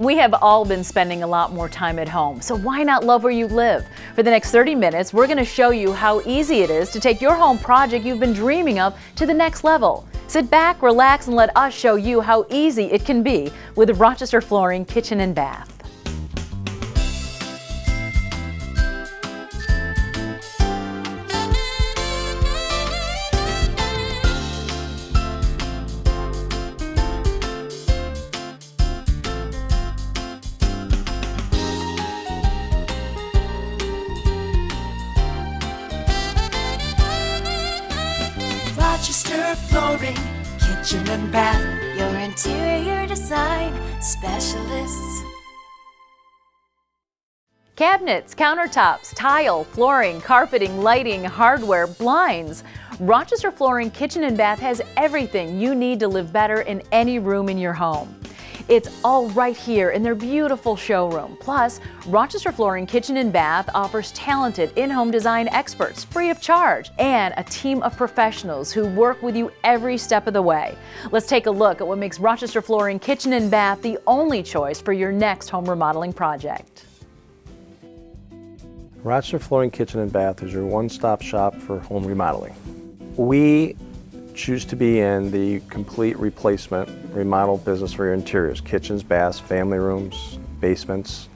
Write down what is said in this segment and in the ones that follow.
We have all been spending a lot more time at home, so why not love where you live? For the next 30 minutes, we're going to show you how easy it is to take your home project you've been dreaming of to the next level. Sit back, relax, and let us show you how easy it can be with Rochester Flooring Kitchen and Bath. Rochester Flooring, Kitchen and Bath, your interior design specialists. Cabinets, countertops, tile, flooring, carpeting, lighting, hardware, blinds. Rochester Flooring Kitchen and Bath has everything you need to live better in any room in your home. It's all right here in their beautiful showroom. Plus, Rochester Flooring Kitchen and Bath offers talented in-home design experts free of charge and a team of professionals who work with you every step of the way. Let's take a look at what makes Rochester Flooring Kitchen and Bath the only choice for your next home remodeling project. Rochester Flooring Kitchen and Bath is your one-stop shop for home remodeling. We choose to be in the complete replacement remodel business for your interiors, kitchens, baths, family rooms, basements.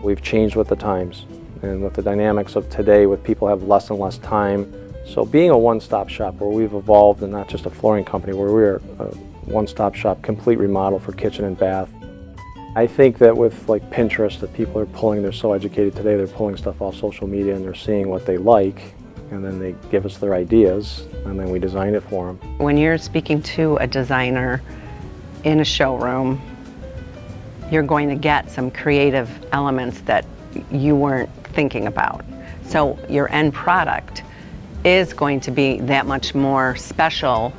We've changed with the times and with the dynamics of today with people have less and less time. So being a one-stop shop where we've evolved and not just a flooring company, where we're a one-stop shop, complete remodel for kitchen and bath. I think that with like Pinterest that people are pulling, they're so educated today, they're pulling stuff off social media and they're seeing what they like. And then they give us their ideas, and then we design it for them. When you're speaking to a designer in a showroom, you're going to get some creative elements that you weren't thinking about. So your end product is going to be that much more special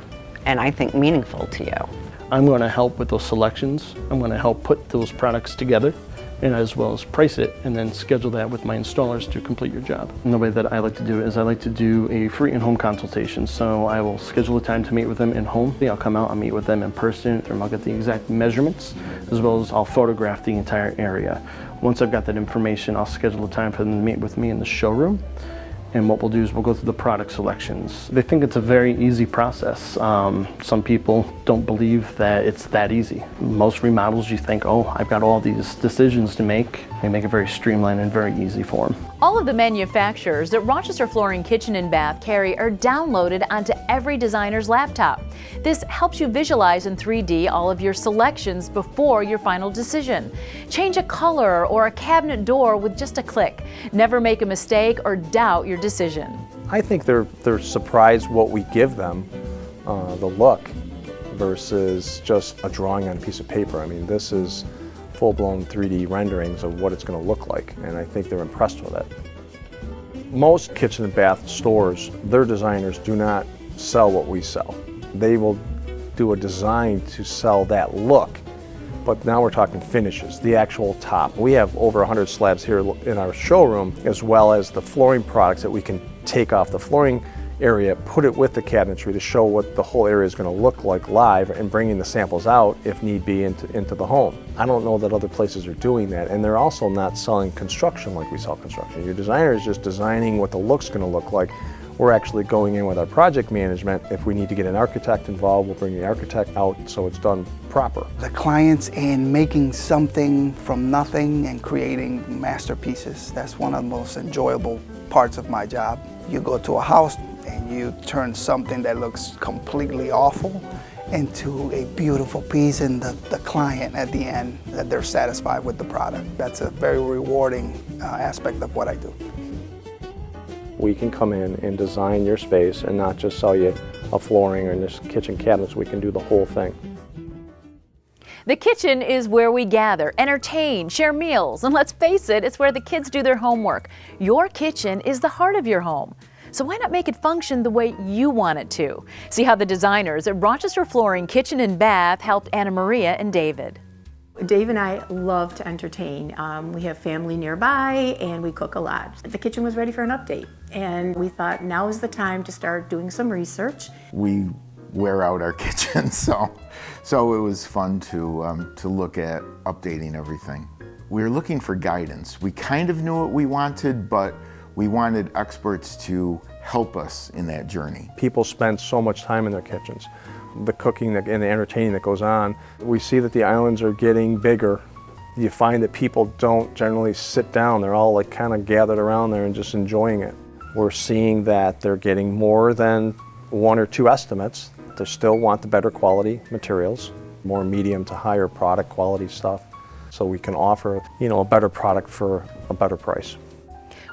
and I think meaningful to you. I'm going to help with those selections. I'm going to help put those products together, and as well as price it and then schedule that with my installers to complete your job. And the way that I like to do it is I like to do a free in-home consultation. So I will schedule a time to meet with them in home. I'll come out and meet with them in person, and I'll get the exact measurements, as well as I'll photograph the entire area. Once I've got that information, I'll schedule a time for them to meet with me in the showroom. And what we'll do is we'll go through the product selections. They think it's a very easy process. Some people don't believe that it's that easy. Most remodels, you think, oh, I've got all these decisions to make. They make it very streamlined and very easy for them. All of the manufacturers that Rochester Flooring Kitchen and Bath carry are downloaded onto every designer's laptop. This helps you visualize in 3D all of your selections before your final decision. Change a color or a cabinet door with just a click. Never make a mistake or doubt your decision. I think they're surprised what we give them, the look, versus just a drawing on a piece of paper. I mean, this is full-blown 3D renderings of what it's going to look like, and I think they're impressed with it. Most kitchen and bath stores, their designers do not sell what we sell. They will do a design to sell that look, but now we're talking finishes, the actual top. We have over 100 slabs here in our showroom, as well as the flooring products that we can take off the flooring area, put it with the cabinetry to show what the whole area is going to look like live, and bringing the samples out, if need be, into the home. I don't know that other places are doing that, and they're also not selling construction like we sell construction. Your designer is just designing what the look's going to look like. We're actually going in with our project management. If we need to get an architect involved, we'll bring the architect out so it's done proper. The clients in making something from nothing and creating masterpieces, that's one of the most enjoyable parts of my job. You go to a house and you turn something that looks completely awful into a beautiful piece, and the client at the end, that they're satisfied with the product. That's a very rewarding aspect of what I do. We can come in and design your space and not just sell you a flooring or just kitchen cabinets. We can do the whole thing. The kitchen is where we gather, entertain, share meals, and let's face it, it's where the kids do their homework. Your kitchen is the heart of your home. So why not make it function the way you want it to? See how the designers at Rochester Flooring Kitchen and Bath helped Anna Maria and David. Dave and I love to entertain. We have family nearby and we cook a lot. The kitchen was ready for an update, and we thought now is the time to start doing some research. We wear out our kitchen. So it was fun to look at updating everything. We were looking for guidance. We kind of knew what we wanted, but we wanted experts to help us in that journey. People spend so much time in their kitchens. The cooking and the entertaining that goes on. We see that the islands are getting bigger. You find that people don't generally sit down. They're all like kind of gathered around there and just enjoying it. We're seeing that they're getting more than 1 or 2 estimates. They still want the better quality materials, more medium to higher product quality stuff, so we can offer, a better product for a better price.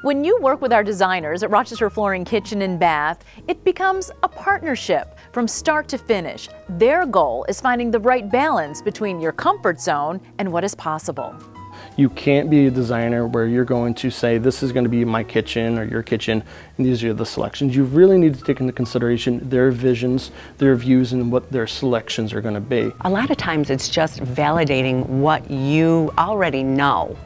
When you work with our designers at Rochester Flooring Kitchen and Bath, it becomes a partnership from start to finish. Their goal is finding the right balance between your comfort zone and what is possible. You can't be a designer where you're going to say, this is going to be my kitchen or your kitchen, and these are the selections. You really need to take into consideration their visions, their views, and what their selections are going to be. A lot of times it's just validating what you already know.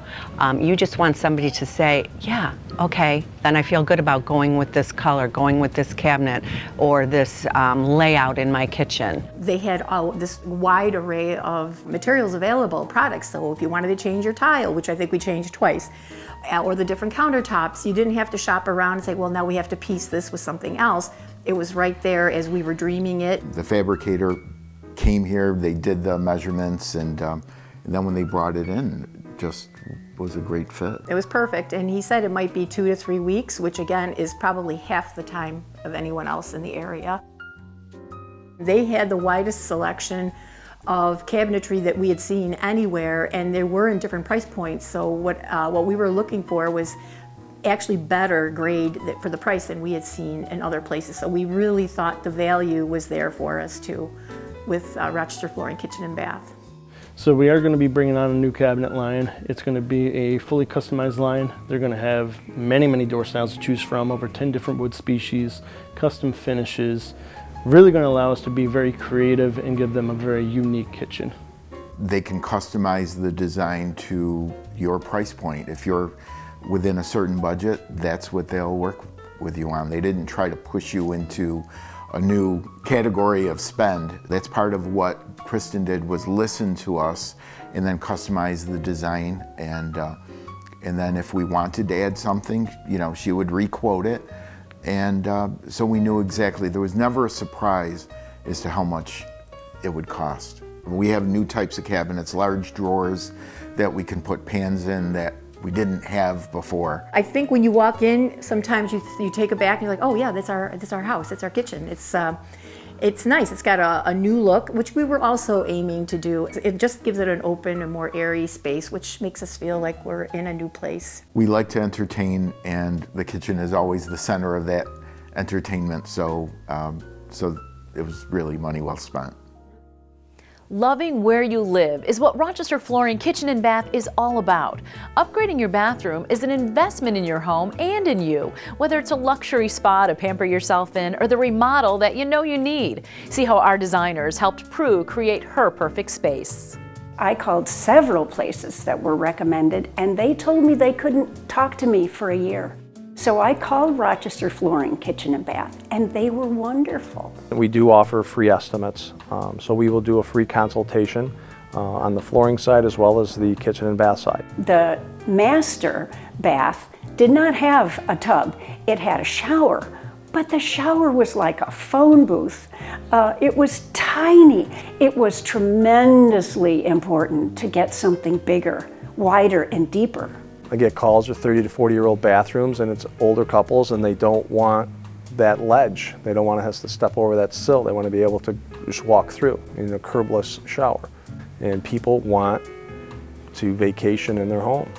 You just want somebody to say, yeah, okay, then I feel good about going with this color, going with this cabinet, or this layout in my kitchen. They had this wide array of materials available, products, so if you wanted to change your tile, which I think we changed twice, or the different countertops, you didn't have to shop around and say, well, now we have to piece this with something else. It was right there as we were dreaming it. The fabricator came here, they did the measurements, and then when they brought it in, it just was a great fit. It was perfect, and he said it might be 2 to 3 weeks, which again is probably half the time of anyone else in the area. They had the widest selection of cabinetry that we had seen anywhere, and they were in different price points, so what we were looking for was actually better grade for the price than we had seen in other places. So we really thought the value was there for us too with Rochester Flooring Kitchen and Bath. So we are going to be bringing on a new cabinet line. It's going to be a fully customized line. They're going to have many, many door styles to choose from, over 10 different wood species, custom finishes. Really going to allow us to be very creative and give them a very unique kitchen. They can customize the design to your price point. If you're within a certain budget, that's what they'll work with you on. They didn't try to push you into a new category of spend. That's part of what Kristen did, was listen to us and then customize the design, and then if we wanted to add something, she would re-quote it, and so we knew exactly. There was never a surprise as to how much it would cost. We have new types of cabinets, large drawers that we can put pans in that we didn't have before. I think when you walk in, sometimes you take it back and you're like, oh yeah, that's our house, that's our kitchen. It's nice. It's got a new look, which we were also aiming to do. It just gives it an open and more airy space, which makes us feel like we're in a new place. We like to entertain, and the kitchen is always the center of that entertainment, so it was really money well spent. Loving where you live is what Rochester Flooring Kitchen and Bath is all about. Upgrading your bathroom is an investment in your home and in you, whether it's a luxury spa to pamper yourself in or the remodel that you know you need. See how our designers helped Prue create her perfect space. I called several places that were recommended, and they told me they couldn't talk to me for a year. So I called Rochester Flooring Kitchen and Bath, and they were wonderful. We do offer free estimates, so we will do a free consultation on the flooring side as well as the kitchen and bath side. The master bath did not have a tub. It had a shower, but the shower was like a phone booth. It was tiny. It was tremendously important to get something bigger, wider, and deeper. I get calls with 30 to 40-year-old bathrooms, and it's older couples, and they don't want that ledge. They don't want to have to step over that sill. They want to be able to just walk through in a curbless shower. And people want to vacation in their home,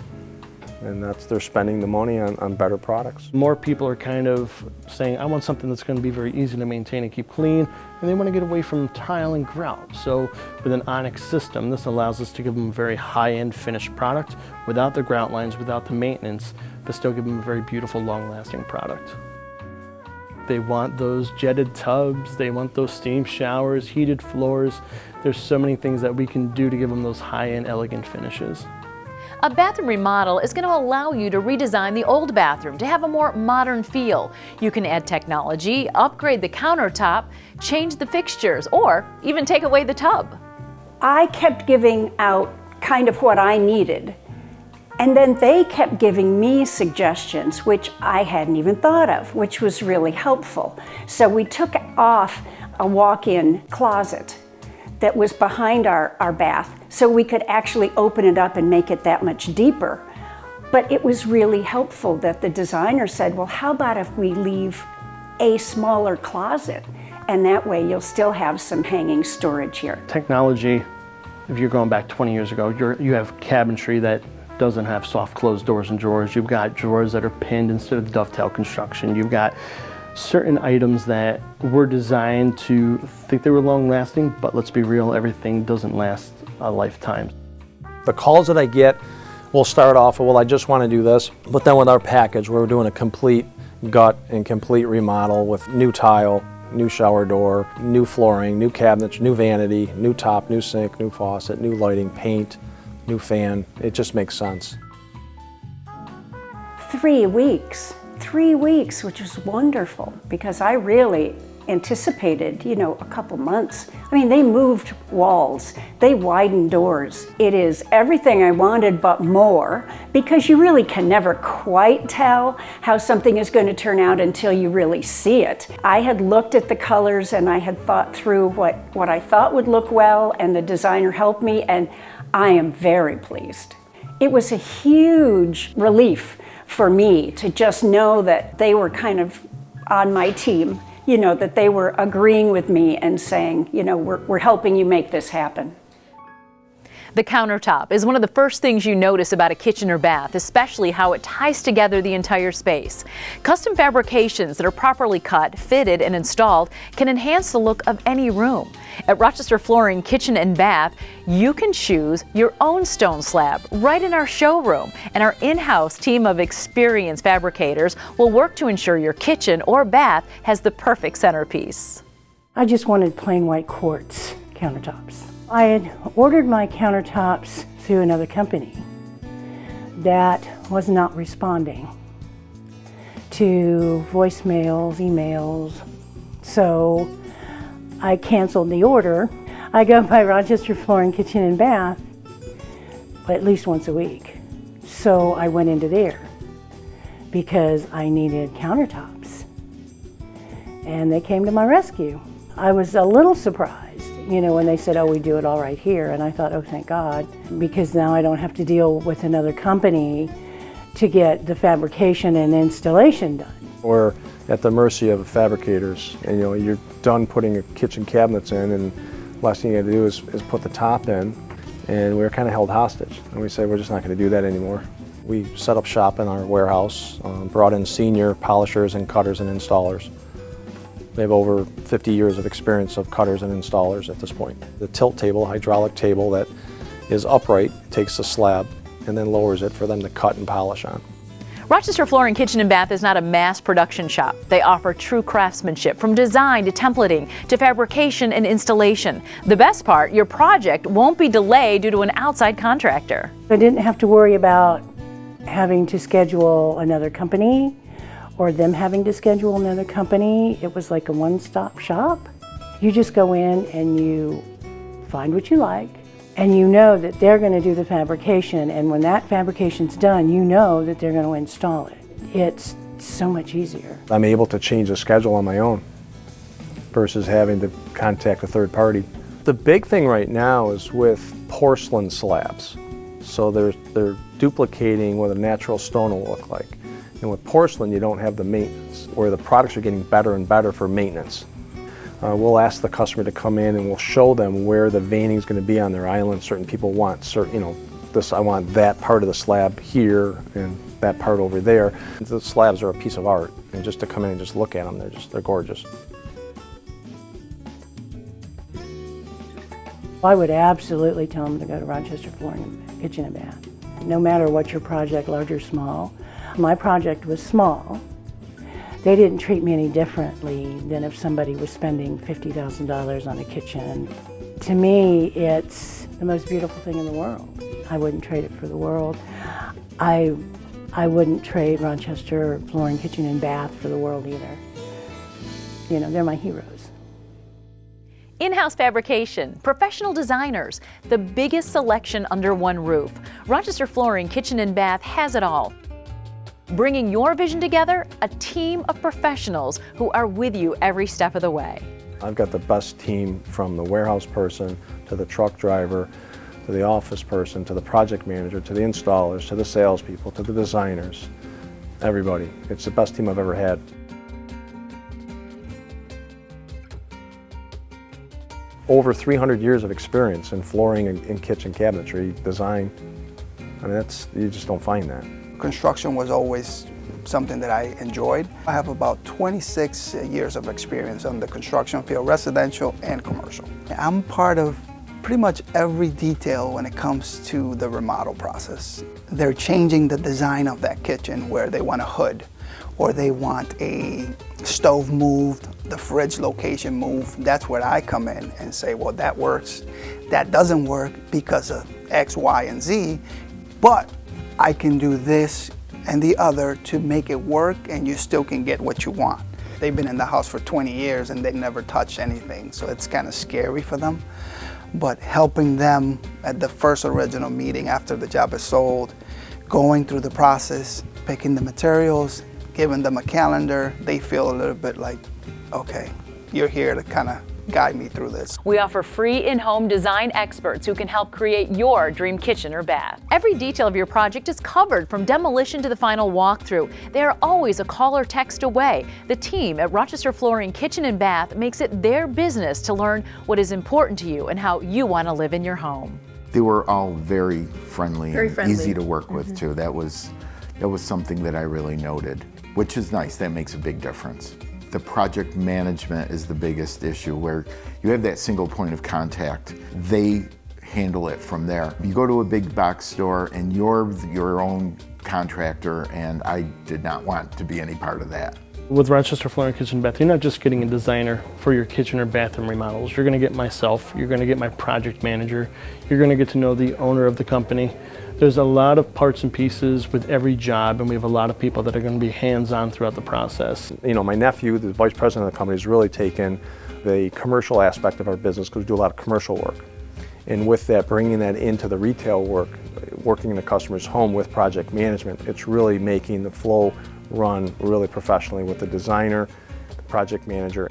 and they're spending the money on better products. More people are kind of saying, I want something that's going to be very easy to maintain and keep clean, and they want to get away from tile and grout. So with an Onyx system, this allows us to give them a very high-end finished product without the grout lines, without the maintenance, but still give them a very beautiful, long-lasting product. They want those jetted tubs, they want those steam showers, heated floors. There's so many things that we can do to give them those high-end, elegant finishes. A bathroom remodel is going to allow you to redesign the old bathroom to have a more modern feel. You can add technology, upgrade the countertop, change the fixtures, or even take away the tub. I kept giving out kind of what I needed, and then they kept giving me suggestions which I hadn't even thought of, which was really helpful. So we took off a walk-in closet that was behind our bath so we could actually open it up and make it that much deeper. But it was really helpful that the designer said, well, how about if we leave a smaller closet, and that way you'll still have some hanging storage here. Technology, if you're going back 20 years ago, you have cabinetry that doesn't have soft closed doors and drawers. You've got drawers that are pinned instead of dovetail construction. You've got certain items that were designed to think they were long lasting, but let's be real, everything doesn't last a lifetime. The calls that I get will start off with, well, I just want to do this, but then with our package, we're doing a complete gut and complete remodel with new tile, new shower door, new flooring, new cabinets, new vanity, new top, new sink, new faucet, new lighting, paint, new fan. It just makes sense. 3 weeks. 3 weeks, which was wonderful because I really anticipated, a couple months. I mean, they moved walls, they widened doors. It is everything I wanted but more, because you really can never quite tell how something is going to turn out until you really see it. I had looked at the colors and I had thought through what I thought would look well, and the designer helped me, and I am very pleased. It was a huge relief for me to just know that they were kind of on my team, that they were agreeing with me and saying, we're helping you make this happen. The countertop is one of the first things you notice about a kitchen or bath, especially how it ties together the entire space. Custom fabrications that are properly cut, fitted, and installed can enhance the look of any room. At Rochester Flooring Kitchen and Bath, you can choose your own stone slab right in our showroom, and our in-house team of experienced fabricators will work to ensure your kitchen or bath has the perfect centerpiece. I just wanted plain white quartz countertops. I had ordered my countertops through another company that was not responding to voicemails, emails, so I canceled the order. I go by Rochester Flooring Kitchen and Bath at least once a week, so I went into there because I needed countertops, and they came to my rescue. I was a little surprised, when they said, oh, we do it all right here. And I thought, oh, thank God, because now I don't have to deal with another company to get the fabrication and installation done. We're at the mercy of fabricators, and you're done putting your kitchen cabinets in, and the last thing you got to do is put the top in, and we were kind of held hostage. And we said, we're just not going to do that anymore. We set up shop in our warehouse, brought in senior polishers and cutters and installers. They have over 50 years of experience of cutters and installers at this point. The tilt table, hydraulic table that is upright, takes a slab and then lowers it for them to cut and polish on. Rochester Flooring Kitchen and Bath is not a mass production shop. They offer true craftsmanship from design to templating to fabrication and installation. The best part, your project won't be delayed due to an outside contractor. I didn't have to worry about having to schedule another company or them having to schedule another company. It was like a one-stop shop. You just go in and you find what you like, and you know that they're going to do the fabrication, and when that fabrication's done, you know that they're going to install it. It's so much easier. I'm able to change the schedule on my own versus having to contact a third party. The big thing right now is with porcelain slabs. So they're duplicating what a natural stone will look like. And with porcelain, you don't have the maintenance, or the products are getting better and better for maintenance. We'll ask the customer to come in and we'll show them where the veining is going to be on their island. Certain people want I want that part of the slab here and that part over there. The slabs are a piece of art, and just to come in and just look at them, they're gorgeous. I would absolutely tell them to go to Rochester Flooring Kitchen and Bath. No matter what your project, large or small. My project was small. They didn't treat me any differently than if somebody was spending $50,000 on a kitchen To me, it's the most beautiful thing in the world. I wouldn't trade it for the world. I wouldn't trade Rochester Flooring, Kitchen and Bath for the world either. You know, they're my heroes. In-house fabrication, professional designers, the biggest selection under one roof. Rochester Flooring, Kitchen and Bath has it all. Bringing your vision together, a team of professionals who are with you every step of the way. I've got the best team, from the warehouse person to the truck driver to the office person to the project manager to the installers to the salespeople to the designers. Everybody. It's the best team I've ever had. Over 300 years of experience in flooring and kitchen cabinetry design. I mean, you just don't find that. Construction was always something that I enjoyed. I have about 26 years of experience on the construction field, residential and commercial. I'm part of pretty much every detail when it comes to the remodel process. They're changing the design of that kitchen where they want a hood, or they want a stove moved, the fridge location moved. That's where I come in and say, well, that works. That doesn't work because of X, Y, and Z, but I can do this and the other to make it work, and you still can get what you want. They've been in the house for 20 years and they never touched anything, so it's kind of scary for them. But helping them at the first original meeting after the job is sold, going through the process, picking the materials, giving them a calendar, they feel a little bit like, okay, you're here to kind of guide me through this. We offer free in-home design experts who can help create your dream kitchen or bath. Every detail of your project is covered, from demolition to the final walkthrough. They are always a call or text away. The team at Rochester Flooring, Kitchen and Bath makes it their business to learn what is important to you and how you want to live in your home. They were all very friendly and easy to work with, Mm-hmm. too. That was something that I really noted, which is nice. That makes a big difference. The project management is the biggest issue, where you have that single point of contact. They handle it from there. You go to a big box store and you're your own contractor, and I did not want to be any part of that. With Rochester Flooring, Kitchen and Bath, you're not just getting a designer for your kitchen or bathroom remodels. You're going to get myself, you're going to get my project manager, you're going to get to know the owner of the company. There's a lot of parts and pieces with every job, and we have a lot of people that are going to be hands-on throughout the process. You know, my nephew, the vice president of the company, has really taken the commercial aspect of our business, because we do a lot of commercial work. And with that, bringing that into the retail work, working in the customer's home with project management, it's really making the flow run really professionally with the designer, the project manager.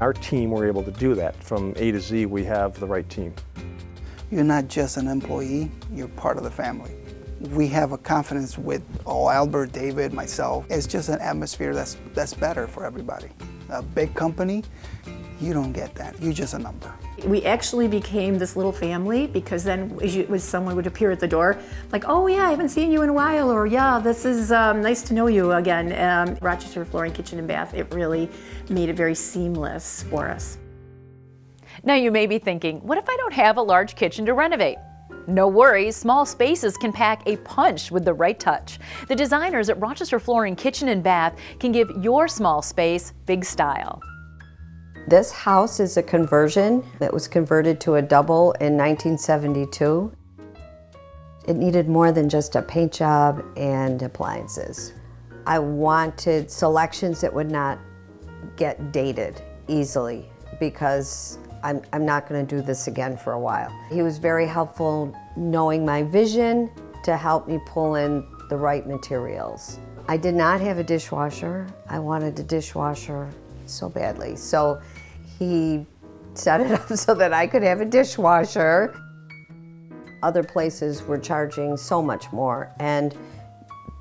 Our team, we're able to do that. From A to Z, we have the right team. You're not just an employee, you're part of the family. We have a confidence with Albert, David, myself. It's just an atmosphere that's better for everybody. A big company, you don't get that. You're just a number. We actually became this little family, because then as someone would appear at the door, like, oh yeah, I haven't seen you in a while, or yeah, this is nice to know you again. Rochester Flooring, Kitchen and Bath, it really made it very seamless for us. Now you may be thinking, what if I don't have a large kitchen to renovate? No worries, small spaces can pack a punch with the right touch. The designers at Rochester Flooring, Kitchen and Bath can give your small space big style. This house is a conversion that was converted to a double in 1972. It needed more than just a paint job and appliances. I wanted selections that would not get dated easily, because I'm not going to do this again for a while. He was very helpful knowing my vision to help me pull in the right materials. I did not have a dishwasher. I wanted a dishwasher so badly. So he set it up so that I could have a dishwasher. Other places were charging so much more and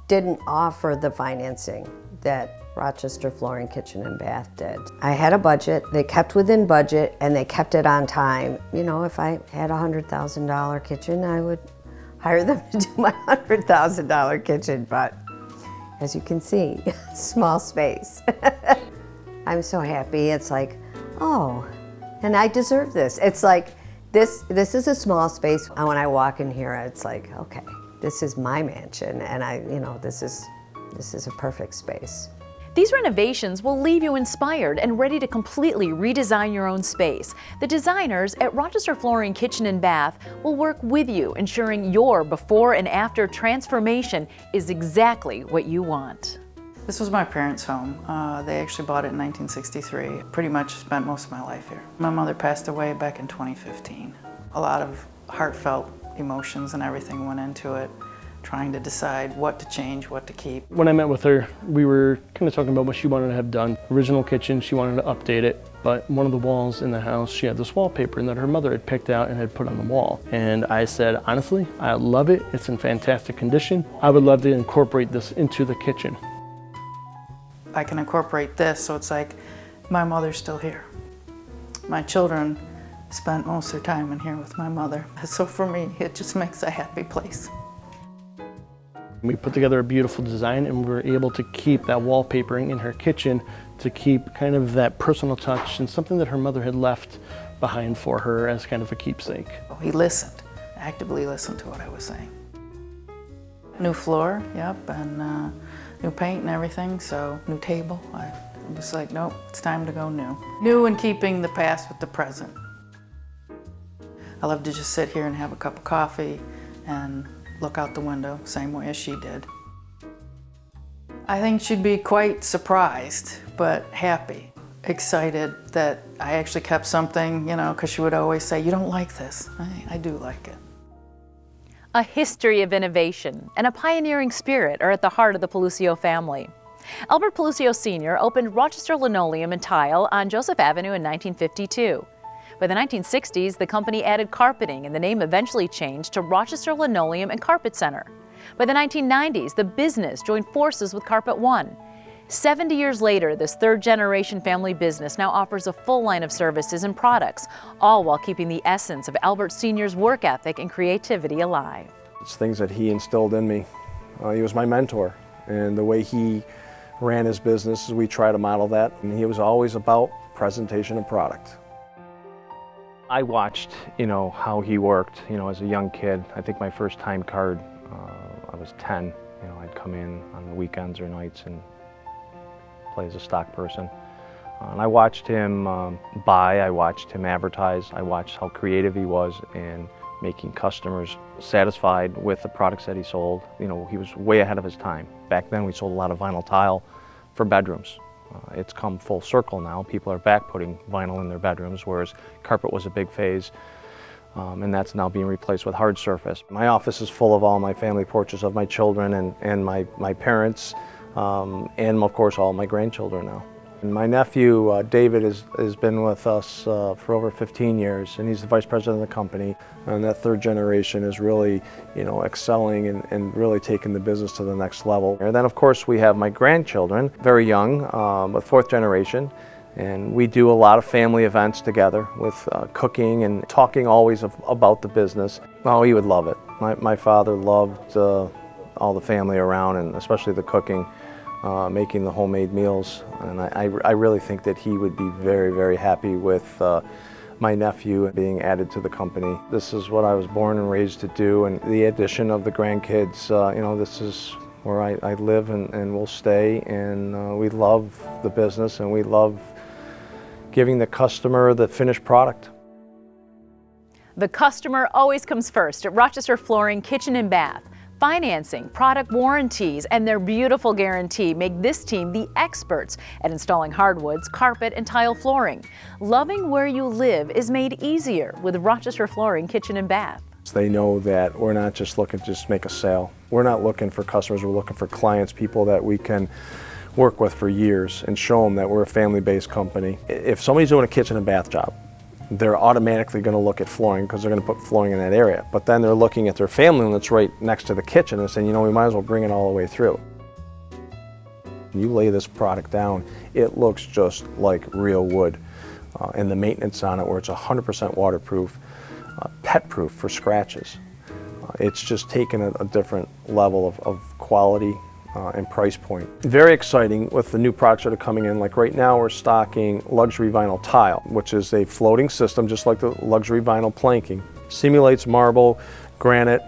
didn't offer the financing that Rochester Flooring, Kitchen and Bath did. I had a budget, they kept within budget, and they kept it on time. You know, if I had a $100,000 kitchen, I would hire them to do my $100,000 kitchen, but as you can see, small space. I'm so happy. It's like, oh, and I deserve this. It's like, this is a small space. And when I walk in here, it's like, okay, this is my mansion, and this is a perfect space. These renovations will leave you inspired and ready to completely redesign your own space. The designers at Rochester Flooring Kitchen and Bath will work with you, ensuring your before and after transformation is exactly what you want. This was my parents' home. They actually bought it in 1963. Pretty much spent most of my life here. My mother passed away back in 2015. A lot of heartfelt emotions and everything went into it, trying to decide what to change, what to keep. When I met with her, we were kind of talking about what she wanted to have done. Original kitchen, she wanted to update it, but one of the walls in the house, she had this wallpaper that her mother had picked out and had put on the wall. And I said, honestly, I love it. It's in fantastic condition. I would love to incorporate this into the kitchen. I can incorporate this so it's like my mother's still here. My children spent most of their time in here with my mother. So for me, it just makes a happy place. We put together a beautiful design and we were able to keep that wallpapering in her kitchen to keep kind of that personal touch and something that her mother had left behind for her as kind of a keepsake. He listened, actively listened to what I was saying. New floor, yep, and new paint and everything, so new table. I was like, nope, it's time to go new. New and keeping the past with the present. I love to just sit here and have a cup of coffee and look out the window, same way as she did. I think she'd be quite surprised, but happy, excited that I actually kept something, you know, because she would always say, you don't like this. I do like it. A history of innovation and a pioneering spirit are at the heart of the Pelucio family. Albert Pelucio Sr. opened Rochester Linoleum and Tile on Joseph Avenue in 1952. By the 1960s, the company added carpeting and the name eventually changed to Rochester Linoleum and Carpet Center. By the 1990s, the business joined forces with Carpet One. 70 years later, this third-generation family business now offers a full line of services and products, all while keeping the essence of Albert Sr.'s work ethic and creativity alive. It's things that he instilled in me. He was my mentor, and the way he ran his business, we try to model that, and he was always about presentation and product. I watched, how he worked, as a young kid. I think my first time card, I was 10. I'd come in on the weekends or nights and play as a stock person. And I watched him buy, I watched him advertise, I watched how creative he was in making customers satisfied with the products that he sold. He was way ahead of his time. Back then we sold a lot of vinyl tile for bedrooms. It's come full circle now. People are back putting vinyl in their bedrooms, whereas carpet was a big phase, and that's now being replaced with hard surface. My office is full of all my family portraits of my children and my parents, and of course all my grandchildren now. And my nephew, David, has been with us for over 15 years, and he's the vice president of the company. And that third generation is really, excelling and really taking the business to the next level. And then, of course, we have my grandchildren, very young, but fourth generation. And we do a lot of family events together with cooking and talking always about the business. Oh, he would love it. My father loved all the family around, and especially the cooking. Making the homemade meals, and I really think that he would be very, very happy with my nephew being added to the company. This is what I was born and raised to do, and the addition of the grandkids, this is where I live and will stay, and we love the business and we love giving the customer the finished product. The customer always comes first at Rochester Flooring Kitchen and Bath. Financing, product warranties, and their beautiful guarantee make this team the experts at installing hardwoods, carpet, and tile flooring. Loving where you live is made easier with Rochester Flooring Kitchen and Bath. They know that we're not just looking to just make a sale. We're not looking for customers, we're looking for clients, people that we can work with for years and show them that we're a family-based company. If somebody's doing a kitchen and bath job, they're automatically going to look at flooring because they're going to put flooring in that area. But then they're looking at their family room that's right next to the kitchen and saying, we might as well bring it all the way through. When you lay this product down, it looks just like real wood. And the maintenance on it, where it's 100% waterproof, pet-proof for scratches. It's just taken a different level of quality and price point. Very exciting with the new products that are coming in. Like right now we're stocking luxury vinyl tile, which is a floating system just like the luxury vinyl planking. Simulates marble, granite,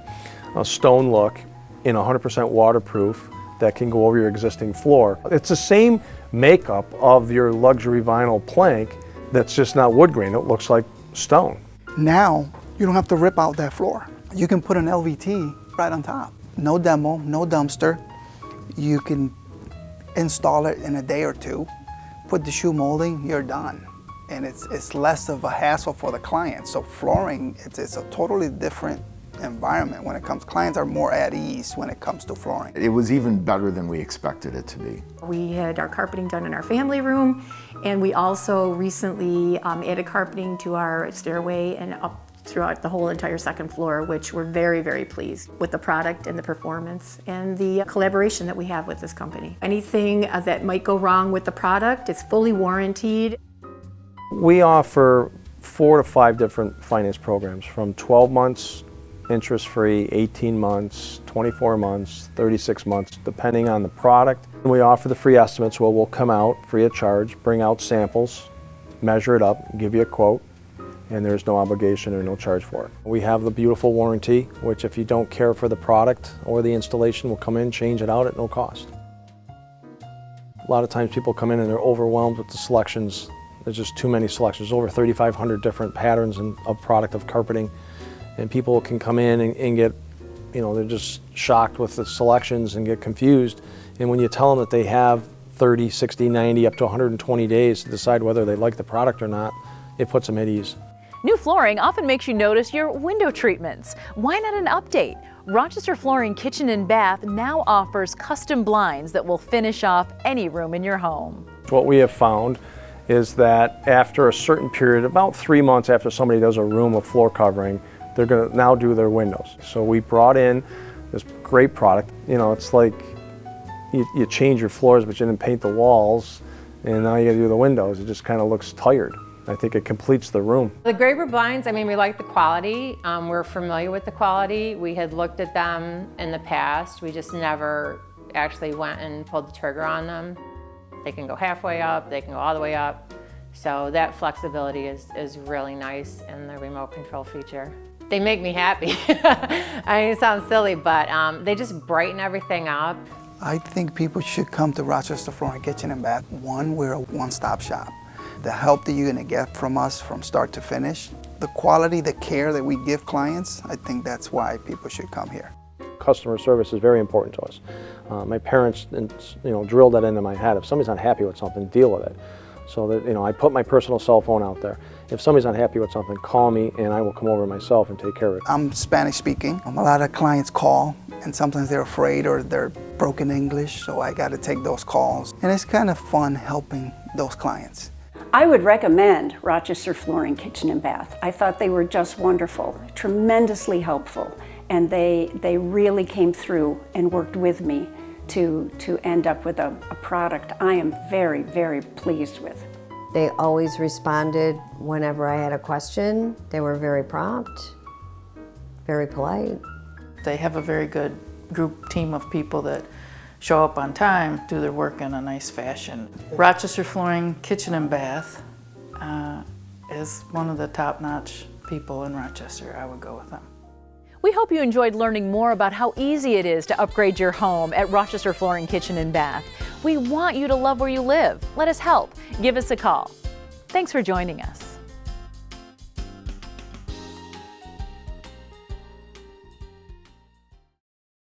stone look in 100% waterproof that can go over your existing floor. It's the same makeup of your luxury vinyl plank that's just not wood grain, it looks like stone. Now, you don't have to rip out that floor. You can put an LVT right on top. No demo, no dumpster. You can install it in a day or two, put the shoe molding, you're done. And it's less of a hassle for the client. So flooring, it's a totally different environment when it comes. Clients are more at ease when it comes to flooring. It was even better than we expected it to be. We had our carpeting done in our family room, and we also recently added carpeting to our stairway and up throughout the whole entire second floor, which we're very, very pleased with the product and the performance and the collaboration that we have with this company. Anything that might go wrong with the product is fully warranted. We offer 4 to 5 different finance programs, from 12 months interest-free, 18 months, 24 months, 36 months, depending on the product. We offer the free estimates where we'll come out free of charge, bring out samples, measure it up, give you a quote, and there's no obligation or no charge for it. We have the beautiful warranty, which if you don't care for the product or the installation, we'll come in, change it out at no cost. A lot of times people come in and they're overwhelmed with the selections. There's just too many selections. There's over 3,500 different patterns of product of carpeting. And people can come in and get, they're just shocked with the selections and get confused. And when you tell them that they have 30, 60, 90, up to 120 days to decide whether they like the product or not, it puts them at ease. New flooring often makes you notice your window treatments. Why not an update? Rochester Flooring Kitchen and Bath now offers custom blinds that will finish off any room in your home. What we have found is that after a certain period, about 3 months after somebody does a room of floor covering, they're going to now do their windows. So we brought in this great product. It's like you change your floors, but you didn't paint the walls, and now you got to do the windows. It just kind of looks tired. I think it completes the room. The Graber blinds, we like the quality. We're familiar with the quality. We had looked at them in the past. We just never actually went and pulled the trigger on them. They can go halfway up, they can go all the way up. So that flexibility is really nice in the remote control feature. They make me happy. It sounds silly, but they just brighten everything up. I think people should come to Rochester Flooring Kitchen and Bath. One, we're a one-stop shop. The help that you're gonna get from us from start to finish, the quality, the care that we give clients, I think that's why people should come here. Customer service is very important to us. My parents, drilled that into my head. If somebody's not happy with something, deal with it. So that, I put my personal cell phone out there. If somebody's not happy with something, call me and I will come over myself and take care of it. I'm Spanish speaking. A lot of clients call and sometimes they're afraid or they're broken English, so I got to take those calls. And it's kind of fun helping those clients. I would recommend Rochester Flooring Kitchen and Bath. I thought they were just wonderful, tremendously helpful, and they really came through and worked with me to end up with a product I am very, very pleased with. They always responded whenever I had a question. They were very prompt, very polite. They have a very good team of people that show up on time, do their work in a nice fashion. Rochester Flooring Kitchen and Bath is one of the top-notch people in Rochester. I would go with them. We hope you enjoyed learning more about how easy it is to upgrade your home at Rochester Flooring Kitchen and Bath. We want you to love where you live. Let us help. Give us a call. Thanks for joining us.